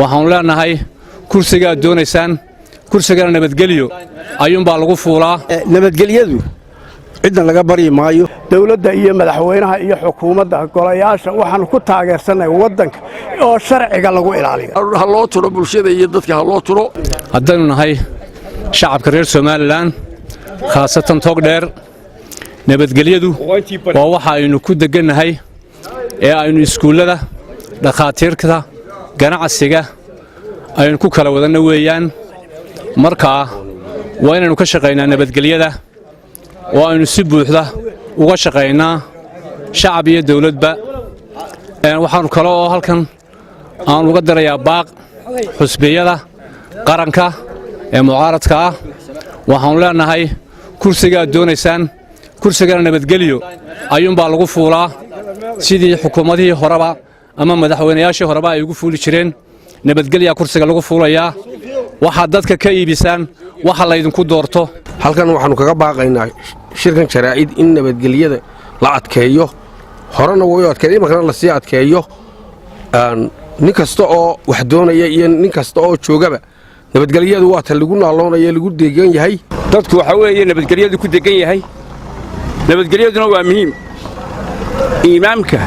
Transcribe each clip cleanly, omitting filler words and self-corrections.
waxaan leenahay kursiga aad doonaysaan kursigana nabadgelyo ayuunbaa lagu fuulaa nabadgelyadu cidna laga bari maayo dawladda iyo madaxweynaha iyo xukuumadda golayaasha waxaan ku taageersanay waddanka oo sharciga lagu ilaaliyo ha loo turo bulshada iyo dadka ha loo turo haddaynu nahay shacabka reer Somaliland khaasatan Togdheer nabadgelyadu waa waxa aynu ku degannahay ee aynu iskuulada dhaqaatiirta ganacsiga aynu ku kala wadana weeyaan markaa waa inaynu ka shaqeynaa nabadgelyada oo aynu si buuxda uga shaqeynaa shacab iyo dawladba waxaanu kale oo halkan aan uga darayaa baaq xusbiyada qaranka ee mucaaradka ah waxaan leenahay kursiga aad doonaysaan kursigana nabadgelyo ayuunbaa lagu fuulaa sidii xukuumadihii horeba ama madaxweynayaashii horeba ay ugu fuuli jireen nabadgelya kursiga lagu fuulayaa waxa dadka ka iibisaan waxa la idinku doorto halkan waxaanu kaga baaqaynaa shirkan jaraa'id in nabadgelyada la adkeeyo horena way adkeeyay markana la sii adkeeyo nin kasta oo wax doonaya iyo nin kasta oo joogaba nabadgelyadu waa tan lagu naaloonaya lagu deegan yahay dadku waxa weeye nabadgelyadu ku degan yahay nabadgelyaduna waa muhiim iimaamka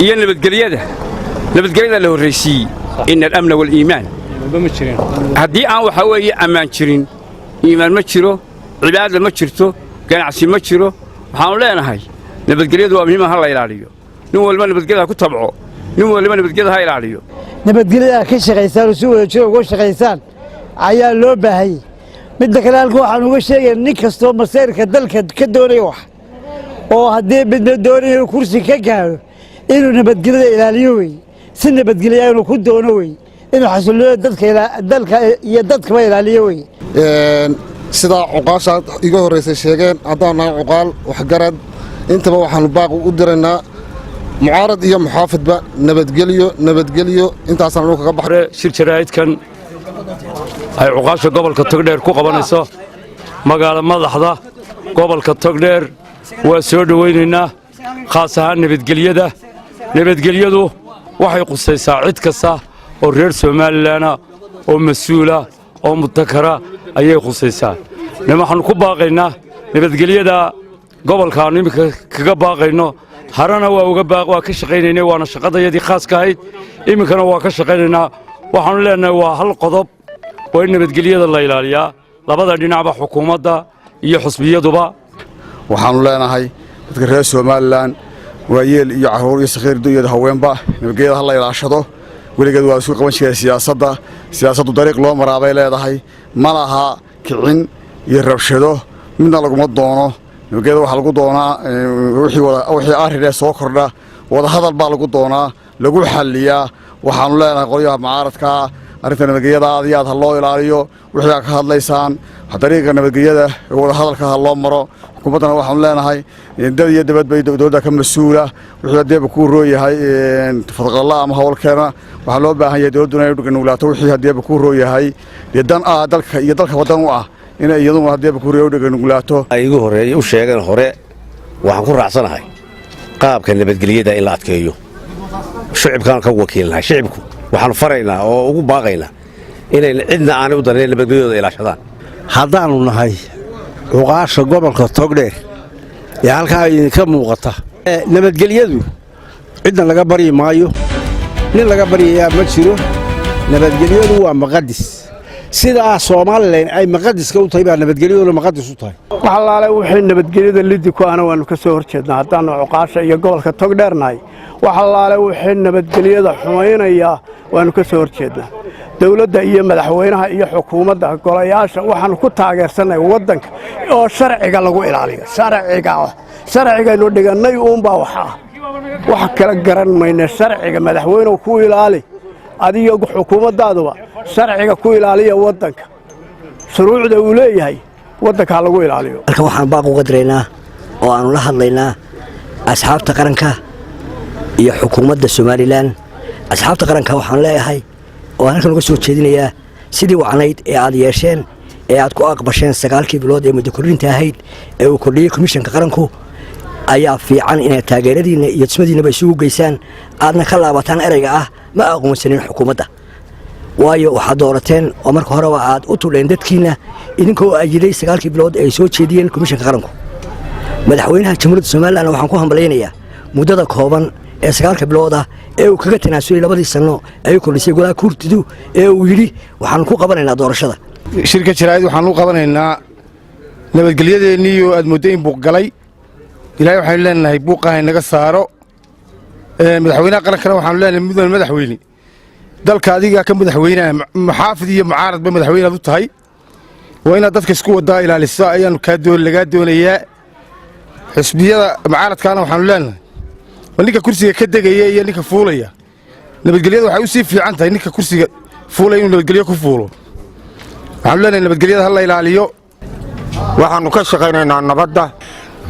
iyo nabadgelyada la horreysiyey inna al-amna wal-iimaan haddii aan waxa weeye ammaan jirin iimaan ma jiro cibaada ma jirto ganacsi ma jiro waxaanu leenahay nabadgelyadu waa muhiim ha la ilaaliyo nin walba nabadgelyada ku tabco nin walba nabadgelyada ha ilaaliyo nabadgelyada ka shaqeysaan oo si wada jir uga shaqeysaan ayaa loo baahayay midda kale halka waxaan uga sheegayaa nin kastoo masayrka dalka ka doonaya wax oo haddii midna doonayo kursi ka gaaro inuu nabadgelyada ilaaliyo wey si nabadgelya inuu ku doono wey inuu xasilloonida dalka iyo dadkaba ilaaliyo wey sida cuqaasha iga horeysay sheegeen haddaan nahay cuqaal waxgarad intaba waxaanu baaq u diraynaa mucaarad iyo muxaafidba nabadgelyo intaasaan anu kaga baxay shir jaraa'idkan ay cuqaasha gobolka Togdheer ku qabanayso magaalo madaxda gobolka Togdheer waa soo dhaweynaynaa khaas ahaan nabadgelyadu waxay qusaysaa cid kasta oo reer Somaliland oo mas'uula oo mutakara ayay qusaysaa waxaanu ku baaqaynaa nabadgelyada gobolka nimika kaga baaqayno harana waa ka shaqaynaynaa waana shaqadayadii khaaska ahayd iminkana waa ka shaqaynaynaa waxaanu leenahay waa hal qodob oo in nabadgelyada la ilaaliyaa labada dhinacba xukuumadda iyo xusbiyaduba waxaanu leenahay dadka reer Somaliland waayeel iyo caruur iyo saqiir iyo haweenba nabadgelyada la ilaashado weligeed waa isku qaban jiray siyaasaddu dariiq loo maraabay leedahay ma laha kicin iyo rabshado midna laguma doono nabadgelyada waxa lagu doonaa wixii arrin soo kordha wada hadal baa lagu doonaa lagu xalliyaa waxaanu leenahay qolyaha mucaaradka arrinta nabadgelyada aad iyo aad ha loo ilaaliyo wixii ka hadlaysaan dariiqa nabadgelyada wada hadalka ha loo maro xukuumaddana waxaanu leenahay dad iyo dibad bay dowladda ka mas'uula wixii hadeeba ku rooyahay fadqalla ama hawlkeena waxaa loo baahan yahay dowladduna inay u nuglaato wixii hadeeba ku rooyahay dan dalka iyo dalka waddan u ah inay iyaduna hadeeba ku rooyo u nuglaato ay igu horeeyay u sheegeen hore waxaan ku raacsanahay qaabka nabadgelyada in la adkeeyo shacabkan ka wakiilnahay shacabku waxaan faraynaa oo ugu baaqaynaa inay cidna aanay u daneyn nabadgelyada ilaashadaan haddaanu nahay cuqaasha gobolka Togdheer ee halkaa idinka muuqata nabadgelyadu cidna laga bari maayo nin laga bariyaa ma jiro nabadgelyadu waa maqadis sida Soomaaliland ay maqadiska u tahay baa nabadgelyadu maqadis u tahay waxalaale wixii nabadgelyada liddi ku ana waanu ka soo horjeednaa haddaan cuqaasha iyo gobolka Togdheernahay waxalaale wixii nabadgelyada xumaynaya waanu ka soo horjeednaa dawladda iyo madaxweynaha iyo xukuumadda golayaasha waxaan ku taageersanay waddanka oo sharciga lagu ilaaliyo sharciga dhigannay baa wax kala garan mayna sharciga madaxweynuhu ku ilaali adiga xukuumaddaadu sharciga ku ilaaliya waddanka shuruucda uu leeyahay waddanka lagu ilaaliyo marka waxaan baaq uga direynaa oo aanu la hadlaynaa asxaabta qaranka iyo xukuumadda Somaliland asxaabta qaranka waxaan leeyahay oo halkan uga soo jeedinayaa sidii wacnayd ee aad yeesheen ee aad ku aqbasheen 9 bilood ee muddo kordhinta ahayd ee uu kordhiyay komishanka qaranku ayaa fiican inay taageeradiina iyo tismadiinaba isugu geysaan aadna ka laabataan erayga ah ma aqoonsanin xukuumadda waayo waxaad doorateen oo marka horeba aad u tuleen dadkiina idinkoo ajiday 9 bilood ay soo jeediyeen komishanka qaranku madaxweynaha jamhuuriyadda Soomaaliland waxaan ku hambaleynayaa muddada kooban ee 9 bilood ah ee uu kaga tanaasulay 2 sano ay kordhisay golaha kurtidu ee uu yiri waxaan ku qabanaynaa doorashada shirka jaraa'id waxaan u qabanaynaa nabadgelyadeennii oo aad muddo in buuq galay ilaahay waxaan leenahay buuqahay naga saaro madaxweynaha qarankana waxaan leenahay mudan madaxweyne dalka adiga ka madaxweynaha maxaafid iyo mucaarad ba madaxweynaha u tahay waa inaad dadka isku wadaa ilaaliso ayaan laga doonayaa xisbiyada mucaaradkana waxaan leenahay ninka kursiga ka degaya iyo ninka fuulaya nabadgelyada waxay u sii fiican tahay ninka kursiga fuulaya inuu nabadgelyo ku fuulo waxaan leenahay nabadgelyada hal la ilaaliyo waxaanu ka shaqaynaynaa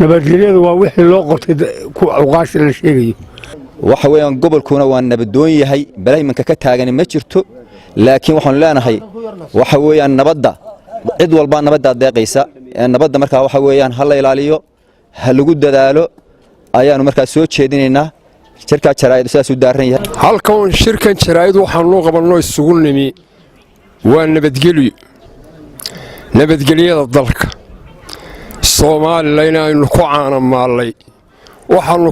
nabadgelyadu waa wixii loo qortay ku uqaasha la sheegayo waxa weeyaan gobolkuna waa nabadoon yahay balaayimanka ka taagan ma jirto laakiin waxaan leenahay waxa weeyaan nabadda cid walba nabadda deeqaysa nabadda markaa waxa weeyaan hal la ilaaliyo hal lagu dadaalo ayaanu markaa soo jeedinaynaa shirka jaraa'id sidaas u daaran yahay halkan shirkan jaraa'id waxaan loo qabanno isugu nimi waa nabadgelyada dalka Soomaaliland aynu ku caanamaalay waxaanu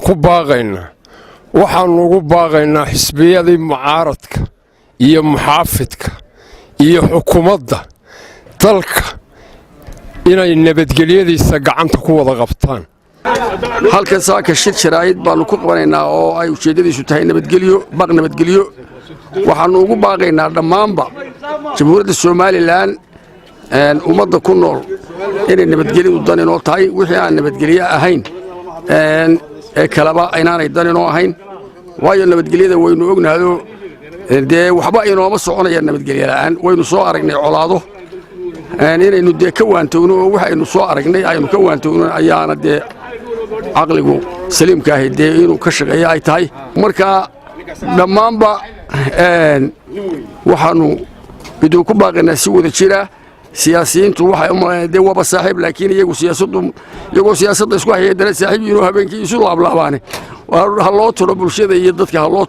ku baaqaynaa xisbiyadii mucaaradka iyo muxaafidka iyo xukuumadda dalka inay nabadgelyadiisa gacanta ku wada qabtaan halkan saaka shir jaraa'id baanu ku qabanaynaa oo ay ujeedadiisu tahay nabadgelyo waxaanu ugu baaqaynaa dhammaanba jamhuuriyadda Soomaaliland ummadda ku nool inay nabadgelyadu dan inoo tahay wixii aan nabadgelyo ahayn ee kalaba inaanay dan inoo ahayn waayo nabadgelyada waynu ognaado dee waxba inooma soconaya nabadgelyo la'aan waynu soo aragnay colaado inaynu dee ka waantowno oo waxaynu soo aragnay aynu ka waantowno ayaana dee caqligu saliimka ahi dee inuu ka shaqeeyo ay tahay marka dhammaanba waxaanu idinku baaqaynaa si wada jira siyaasiyiintu waxay u maleeyeen dee waba saaxiib laakiin iyagoo siyaasadda isku hayay dana saaxiib inuu habeenkii isu laablaabaane ha loo tiro bulshada iyo dadka ha loo